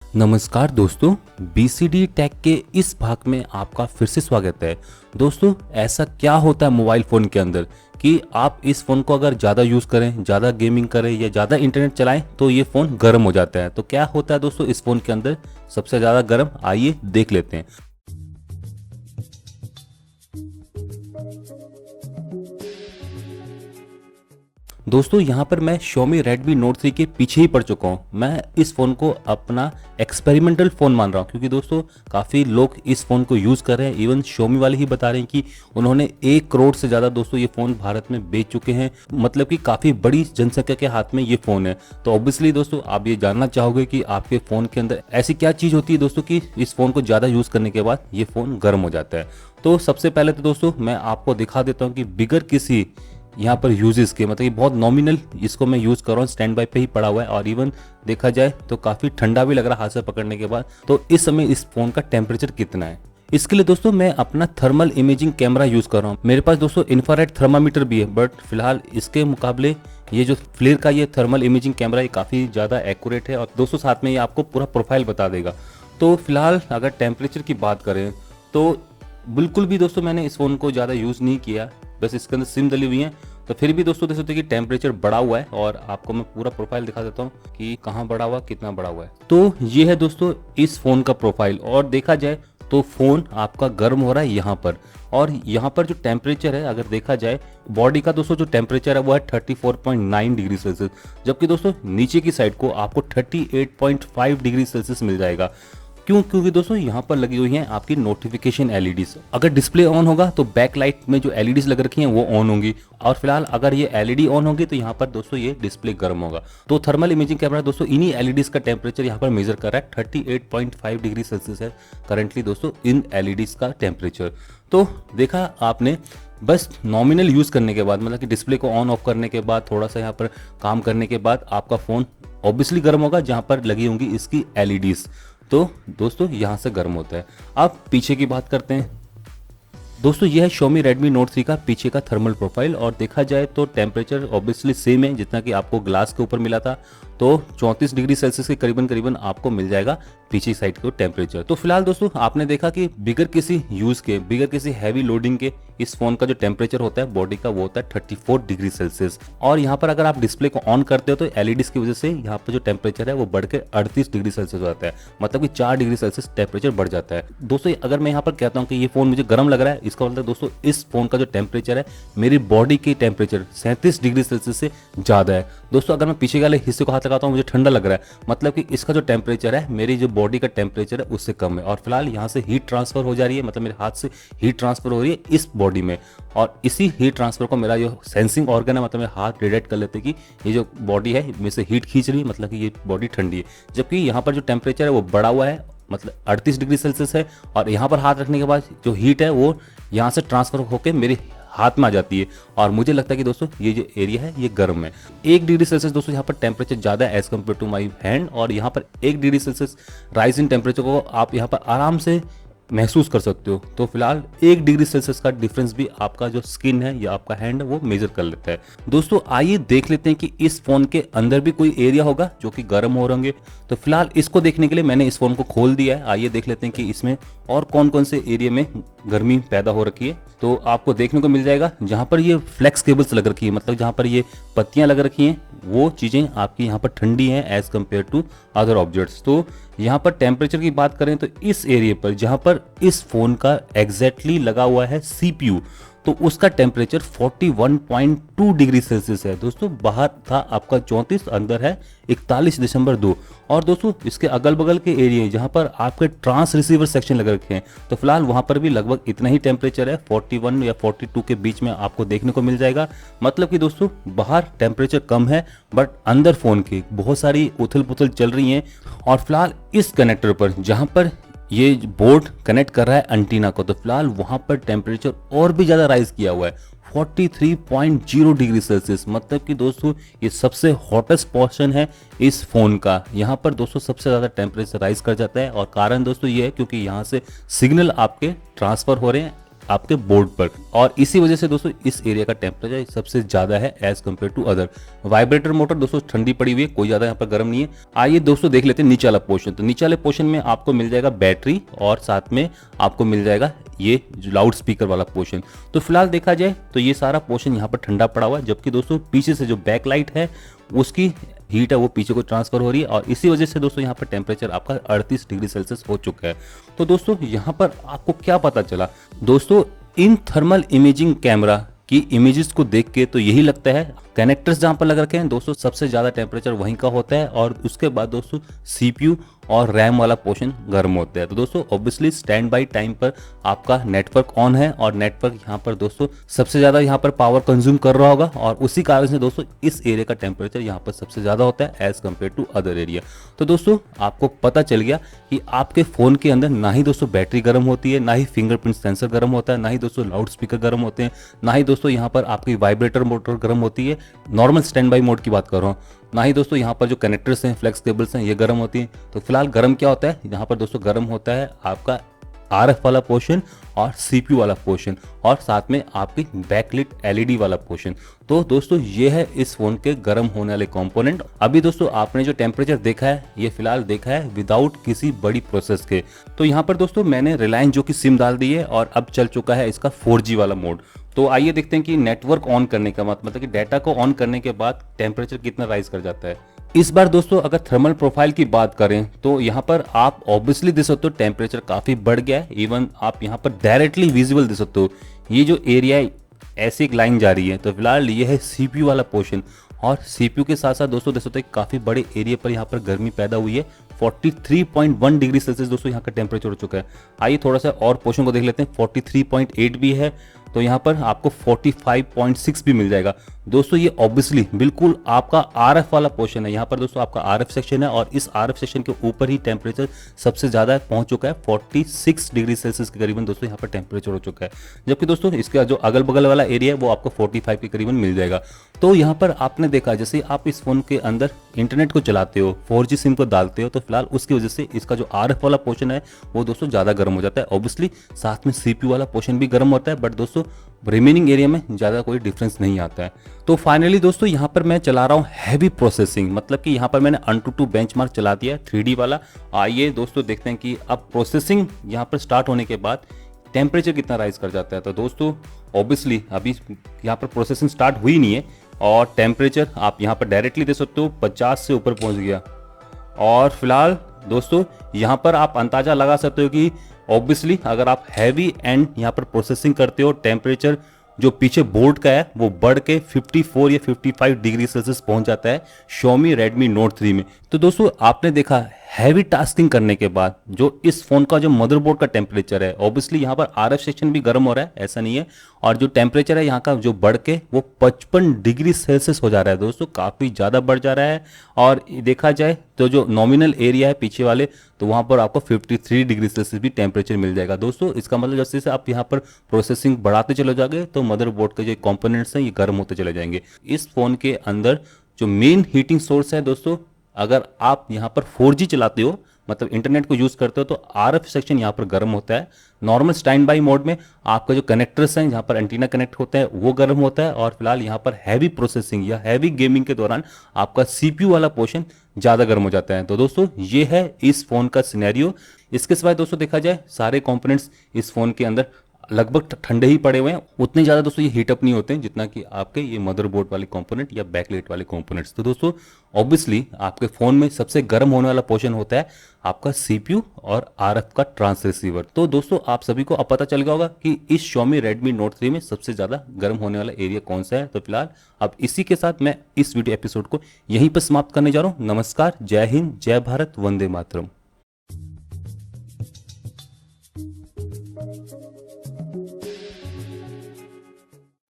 नमस्कार दोस्तों, BCD take के इस भाग में आपका फिर से स्वागत है। दोस्तों, ऐसा क्या होता है मोबाइल फ़ोन के अंदर कि आप इस फ़ोन को अगर ज़्यादा यूज़ करें, ज़्यादा गेमिंग करें या ज़्यादा इंटरनेट चलाएं तो ये फ़ोन गर्म हो जाता है। तो क्या होता है दोस्तों इस फ़ोन के अंदर सबसे ज़्यादा गर्म, आइए देख लेते हैं। दोस्तों, यहाँ पर मैं Xiaomi Redmi Note 3 के पीछे ही पड़ चुका हूँ। मैं इस फ़ोन को अपना एक्सपेरिमेंटल फ़ोन मान रहा हूँ क्योंकि दोस्तों काफ़ी लोग इस फ़ोन को यूज़ कर रहे हैं। इवन Xiaomi वाले ही बता रहे हैं कि उन्होंने 1 करोड़ से ज़्यादा दोस्तों ये फ़ोन भारत में बेच चुके हैं। मतलब कि काफ़ी बड़ी जनसंख्या के हाथ में ये फ़ोन है। तो ऑब्वियसली दोस्तों आप ये जानना चाहोगे कि आपके फ़ोन के अंदर ऐसी क्या चीज़ होती है दोस्तों कि इस फ़ोन को ज़्यादा यूज़ करने के बाद ये फ़ोन गर्म हो जाता है। तो सबसे पहले तो दोस्तों मैं आपको दिखा देता हूँ कि बिगर किसी यहाँ पर यूजेस के, मतलब कि बहुत नॉमिनल इसको मैं यूज़ कर रहा हूँ, स्टैंड बाय पे ही पड़ा हुआ है और इवन देखा जाए तो काफ़ी ठंडा भी लग रहा है हाथ से पकड़ने के बाद। तो इस समय इस फ़ोन का टेम्परेचर कितना है, इसके लिए दोस्तों मैं अपना थर्मल इमेजिंग कैमरा यूज़ कर रहा हूँ। मेरे पास दोस्तों इंफ्रारेड थर्मामीटर भी है, बट फिलहाल इसके मुकाबले ये जो फ्लेयर का ये थर्मल इमेजिंग कैमरा ये काफ़ी ज़्यादा एक्यूरेट है और दोस्तों साथ में ये आपको पूरा प्रोफाइल बता देगा। तो फिलहाल अगर टेम्परेचर की बात करें तो बिल्कुल भी दोस्तों मैंने इस फ़ोन को ज़्यादा यूज़ नहीं किया, बस इसके अंदर सिम डली हुई है। तो फिर भी दोस्तों देख सकते हैं कि टेम्परेचर बढ़ा हुआ है और आपको मैं पूरा प्रोफाइल दिखा देता हूँ कि कहाँ बढ़ा हुआ, कितना बढ़ा हुआ है। तो ये है दोस्तों इस फ़ोन का प्रोफाइल और देखा जाए तो फ़ोन आपका गर्म हो रहा है यहाँ पर, और यहाँ पर जो टेम्परेचर है अगर देखा जाए बॉडी का दोस्तों जो टेम्परेचर है वो है 34.9 डिग्री सेल्सियस, जबकि दोस्तों नीचे की साइड को आपको 38.5 डिग्री सेल्सियस मिल जाएगा। क्योंकि दोस्तों यहाँ पर लगी हुई हैं आपकी नोटिफिकेशन एलईडीज। अगर डिस्प्ले ऑन होगा तो बैक लाइट में जो एलईडीज लग रखी हैं वो ऑन होंगी, और फिलहाल अगर ये एलईडी ऑन होगी तो यहाँ पर दोस्तों ये डिस्प्ले गर्म होगा। तो थर्मल इमेजिंग कैमरा दोस्तों इन्हीं एलईडीज का टेम्परेचर यहाँ पर मेजर कर रहा है। 38.5 डिग्री सेल्सियस है करंटली दोस्तों इन एलईडीज का टेम्परेचर। तो देखा आपने, बस नॉमिनल यूज़ करने के बाद, मतलब कि डिस्प्ले को ऑन ऑफ करने के बाद, थोड़ा सा यहाँ पर काम करने के बाद आपका फ़ोन ऑब्वियसली गर्म होगा जहाँ पर लगी होंगी इसकी एलईडीज। तो दोस्तों यहाँ से गर्म होता है। अब पीछे की बात करते हैं। दोस्तों यह है Xiaomi Redmi Note 3 का पीछे का थर्मल प्रोफाइल और देखा जाए तो टेम्परेचर ऑब्वियसली सेम है जितना कि आपको ग्लास के ऊपर मिला था। तो 34 डिग्री सेल्सियस के करीबन आपको मिल जाएगा पीछे साइड का टेम्परेचर। तो फिलहाल दोस्तों आपने देखा कि बिगर किसी यूज के, बिगर किसी हैवी लोडिंग के इस फोन का जो टेम्परेचर होता है बॉडी का वो होता है 34 डिग्री सेल्सियस। और यहाँ पर अगर आप डिस्प्ले को ऑन करते हो तो एलईडीज की वजह से यहाँ पर जो टेम्परेचर है वो बढ़ के 38 डिग्री सेल्सियस हो जाता है, मतलब कि 4 डिग्री सेल्सियस टेम्परेचर बढ़ जाता है। दोस्तों अगर मैं यहाँ पर कहता हूँ कि ये फोन मुझे गर्म लग रहा है, इसका मतलब दोस्तों इस फोन का जो टेम्परेचर है मेरी बॉडी की टेम्परेचर 37 डिग्री सेल्सियस से ज्यादा है। दोस्तों अगर मैं पीछे वाले हिस्से को हाथ लगाता हूँ मुझे ठंडा लग रहा है, मतलब कि इसका जो टेम्परेचर है मेरी जो बॉडी का टेम्परेचर है उससे कम है। और फिलहाल यहाँ से हीट ट्रांसफर हो जा रही है, मतलब मेरे हाथ से हीट ट्रांसफर हो रही है इस बॉडी में, और इसी हीट ट्रांसफर को मेरा जो सेंसिंग ऑर्गन है, मतलब मेरे हाथ डिटेक्ट कर लेते कि ये जो बॉडी है मेरे से हीट खींच रही है, मतलब कि ये बॉडी ठंडी है। जबकि यहाँ पर जो टेम्परेचर है वो बढ़ा हुआ है, मतलब 38 डिग्री सेल्सियस है, और यहाँ पर हाथ रखने के बाद जो हीट है वो यहाँ से ट्रांसफर होकर मेरे हाथ में आ जाती है और मुझे लगता है कि दोस्तों ये जो एरिया है ये गर्म है। 1 डिग्री सेल्सियस दोस्तों यहाँ पर टेम्परेचर ज़्यादा है as compared to my hand, और यहाँ पर 1 degree Celsius rise in temperature को आप यहाँ पर आराम से महसूस कर सकते हो। तो फिलहाल 1 डिग्री सेल्सियस का डिफरेंस भी आपका जो स्किन है या आपका हैंड है वो मेजर कर लेता है। दोस्तों आइए देख लेते हैं कि इस फोन के अंदर भी कोई एरिया होगा जो कि गर्म हो होंगे। तो फिलहाल इसको देखने के लिए मैंने इस फोन को खोल दिया है। आइए देख लेते हैं कि इसमें और कौन कौन से एरिया में गर्मी पैदा हो रखी है। तो आपको देखने को मिल जाएगा जहाँ पर ये फ्लेक्स केबल्स लग रखी है, मतलब जहाँ पर ये पत्तियां लग रखी हैं वो चीज़ें आपकी यहाँ पर ठंडी हैं as compared to other objects. तो यहाँ पर टेम्परेचर की बात करें तो इस एरिया पर जहाँ पर इस फोन का एग्जैक्टली लगा हुआ है CPU, तो उसका टेम्परेचर 41.2 डिग्री सेल्सियस है। दोस्तों बाहर था आपका 34, अंदर है 41.2। और दोस्तों इसके अगल बगल के एरिया जहाँ पर आपके ट्रांस रिसीवर सेक्शन लग रखे हैं तो फिलहाल वहाँ पर भी लगभग इतना ही टेम्परेचर है, 41 या 42 के बीच में आपको देखने को मिल जाएगा। मतलब कि दोस्तों बाहर टेम्परेचर कम है बट अंदर फोन की बहुत सारी उथल पुथल चल रही है। और फिलहाल इस कनेक्टर पर जहाँ पर ये बोर्ड कनेक्ट कर रहा है एंटीना को, तो फिलहाल वहां पर टेम्परेचर और भी ज्यादा राइज किया हुआ है 43.0 डिग्री सेल्सियस। मतलब कि दोस्तों ये सबसे हॉटेस्ट पोर्शन है इस फोन का। यहाँ पर दोस्तों सबसे ज्यादा टेम्परेचर राइज कर जाता है और कारण दोस्तों ये है क्योंकि यहाँ से सिग्नल आपके ट्रांसफर हो रहे हैं आपके बोर्ड पर, और इसी वजह से दोस्तों इस एरिया का टेम्परेचर सबसे ज्यादा है as compared to other. Vibrator motor दोस्तों ठंडी पड़ी हुई है, कोई ज्यादा यहाँ पर गर्म नहीं है। आइए दोस्तों देख लेते हैं नीचे वाला पोर्शन। तो नीचे वाले पोर्शन में आपको मिल जाएगा बैटरी और साथ में आपको मिल जाएगा ये लाउड स्पीकर वाला पोर्शन। तो फिलहाल देखा जाए तो ये सारा पोर्शन यहाँ पर ठंडा पड़ा हुआ है, जबकि दोस्तों पीछे से जो बैक लाइट है उसकी हीट है वो पीछे को ट्रांसफर हो रही है, और इसी वजह से दोस्तों यहाँ पर टेम्परेचर आपका 38 डिग्री सेल्सियस हो चुका है। तो दोस्तों यहाँ पर आपको क्या पता चला दोस्तों, इन थर्मल इमेजिंग कैमरा की इमेजेस को देख के तो यही लगता है कनेक्टर्स जहां पर लग रखे हैं दोस्तों सबसे ज्यादा टेम्परेचर वहीं का होता है, और उसके बाद दोस्तों सीपीयू और रैम वाला पोर्शन गर्म होता है। तो दोस्तों ऑब्वियसली स्टैंड बाई टाइम पर आपका नेटवर्क ऑन है, और नेटवर्क यहाँ पर दोस्तों सबसे ज्यादा यहाँ पर पावर कंज्यूम कर रहा होगा, और उसी कारण से दोस्तों इस एरिया का टेम्परेचर यहाँ पर सबसे ज्यादा होता है as compared to other area. तो दोस्तों आपको पता चल गया कि आपके फोन के अंदर ना ही दोस्तों बैटरी गर्म होती है, ना ही फिंगरप्रिंट सेंसर गर्म होता है, ना ही दोस्तों लाउड स्पीकर गर्म होते हैं, ना ही दोस्तों यहाँ पर आपकी वाइब्रेटर मोटर गर्म होती है, नॉर्मल स्टैंड बाई मोड की बात कर रहा हूँ, ना ही दोस्तों यहाँ पर जो कनेक्टर्स हैं फ्लेक्स केबल्स हैं ये गर्म होती हैं। तो फिलहाल गर्म क्या होता है यहाँ पर दोस्तों, गर्म होता है आपका आरएफ वाला पोर्शन और सीपीयू वाला पोर्शन, और साथ में आपकी बैकलिट एलईडी वाला पोर्शन। तो दोस्तों ये है इस फोन के गर्म होने वाले कंपोनेंट। अभी दोस्तों आपने जो टेम्परेचर देखा है ये फिलहाल देखा है विदाउट किसी बड़ी प्रोसेस के। तो यहाँ पर दोस्तों मैंने रिलायंस जो की सिम डाल दी है, और अब चल चुका है इसका 4G वाला मोड। तो आइए देखते हैं कि नेटवर्क ऑन करने का मतलब कि डाटा को ऑन करने के बाद टेम्परेचर कितना राइज कर जाता है। इस बार दोस्तों अगर थर्मल प्रोफाइल की बात करें तो यहाँ पर आप ऑब्वियसली देख सकते हो टेम्परेचर काफी बढ़ गया है। इवन आप यहाँ पर डायरेक्टली विजिबल देख सकते हो, ये जो एरिया है ऐसी एक लाइन जा रही है। तो फिलहाल ये है सीपीयू वाला पोर्शन, और सीपीयू के साथ साथ दोस्तों देख सकते हो काफी बड़े एरिया पर यहाँ पर गर्मी पैदा हुई है। 43.1 डिग्री सेल्सियस दोस्तों यहाँ का टेम्परेचर हो चुका है। आइए थोड़ा सा और पोर्शन को देख लेते हैं। 43.8 भी है, तो यहाँ पर आपको 45.6 भी मिल जाएगा। दोस्तों ये ऑब्वियसली बिल्कुल आपका आरएफ वाला पोर्शन है। यहाँ पर दोस्तों आपका आरएफ सेक्शन है, और इस आरएफ सेक्शन के ऊपर ही टेम्परेचर सबसे ज्यादा पहुंच चुका है। 46 डिग्री सेल्सियस के करीबन दोस्तों यहाँ पर टेम्परेचर हो चुका है, जबकि दोस्तों इसका जो अगल बगल वाला एरिया है वो आपको 45 के करीबन मिल जाएगा। तो यहाँ पर आपने देखा जैसे आप इस फोन के अंदर इंटरनेट को चलाते हो, 4G सिम को डालते हो, तो फिलहाल उसकी वजह से इसका जो आरएफ वाला पोर्शन है वो दोस्तों ज्यादा गर्म हो जाता है। ऑब्वियसली साथ में सीपीयू वाला पोर्शन भी गर्म होता है, बट दोस्तों रिमेनिंग एरिया में ज्यादा कोई डिफरेंस नहीं आता है। तो फाइनली दोस्तों यहाँ पर मैं चला रहा हूँ हैवी प्रोसेसिंग, मतलब कि यहाँ पर मैंने AnTuTu बेंचमार्क चला दिया है 3D वाला। आइए दोस्तों देखते हैं कि अब प्रोसेसिंग यहाँ पर स्टार्ट होने के बाद टेम्परेचर कितना राइज कर जाता है। तो दोस्तों ऑब्वियसली अभी यहाँ पर प्रोसेसिंग स्टार्ट हुई नहीं है, और टेम्परेचर आप यहाँ पर डायरेक्टली देख सकते हो 50 से ऊपर पहुँच गया। और फिलहाल दोस्तों यहाँ पर आप अंदाजा लगा सकते हो कि ऑब्वियसली अगर आप हैवी एंड यहाँ पर प्रोसेसिंग करते हो, टेम्परेचर जो पीछे बोर्ड का है वो बढ़ के 54 या 55 डिग्री सेल्सियस पहुंच जाता है Xiaomi Redmi Note 3 में। तो दोस्तों आपने देखा हैवी टास्किंग करने के बाद जो इस फोन का जो मदरबोर्ड का टेम्परेचर है, ऑब्वियसली यहाँ पर आरएफ सेक्शन भी गर्म हो रहा है, ऐसा नहीं है, और जो टेम्परेचर है यहाँ का जो बढ़ के वो 55 डिग्री सेल्सियस हो जा रहा है दोस्तों, काफी ज्यादा बढ़ जा रहा है। और देखा जाए तो जो नॉमिनल एरिया है पीछे वाले, तो वहां पर आपको 53 डिग्री सेल्सियस भी टेम्परेचर मिल जाएगा दोस्तों। इसका मतलब जैसे जैसे आप यहाँ पर प्रोसेसिंग बढ़ाते चले जाओगे तो मदरबोर्ड के जो कंपोनेंट्स हैं ये गर्म होते चले जाएंगे। इस फोन के अंदर जो मेन हीटिंग सोर्स है दोस्तों, अगर आप यहाँ पर 4G चलाते हो मतलब इंटरनेट को यूज करते हो तो आरएफ सेक्शन यहाँ पर गर्म होता है। नॉर्मल स्टैंड बाई मोड में आपका जो कनेक्टर्स हैं जहाँ पर एंटीना कनेक्ट होता है वो गर्म होता है, और फिलहाल यहाँ पर हैवी प्रोसेसिंग या हैवी गेमिंग के दौरान आपका सीपीयू वाला पोर्शन ज़्यादा गर्म हो जाता है। तो दोस्तों ये है इस फोन का सिनेरियो। इसके सिवाय दोस्तों देखा जाए सारे कंपोनेंट्स इस फोन के अंदर लगभग ठंडे ही पड़े हुए हैं, उतने ज़्यादा दोस्तों ये हीटअप नहीं होते हैं जितना कि आपके ये मदरबोर्ड वाले कंपोनेंट या बैकलाइट वाले कंपोनेंट्स। तो दोस्तों ऑब्वियसली आपके फ़ोन में सबसे गर्म होने वाला पोर्शन होता है आपका सीपीयू और आरएफ का ट्रांस रिसीवर। तो दोस्तों आप सभी को अब पता चल गया होगा कि इस Xiaomi Redmi Note 3 में सबसे ज़्यादा गर्म होने वाला एरिया कौन सा है। तो फिलहाल अब इसी के साथ मैं इस वीडियो एपिसोड को यहीं पर समाप्त करने जा रहा हूँ। नमस्कार, जय हिंद, जय भारत, वंदे मातरम।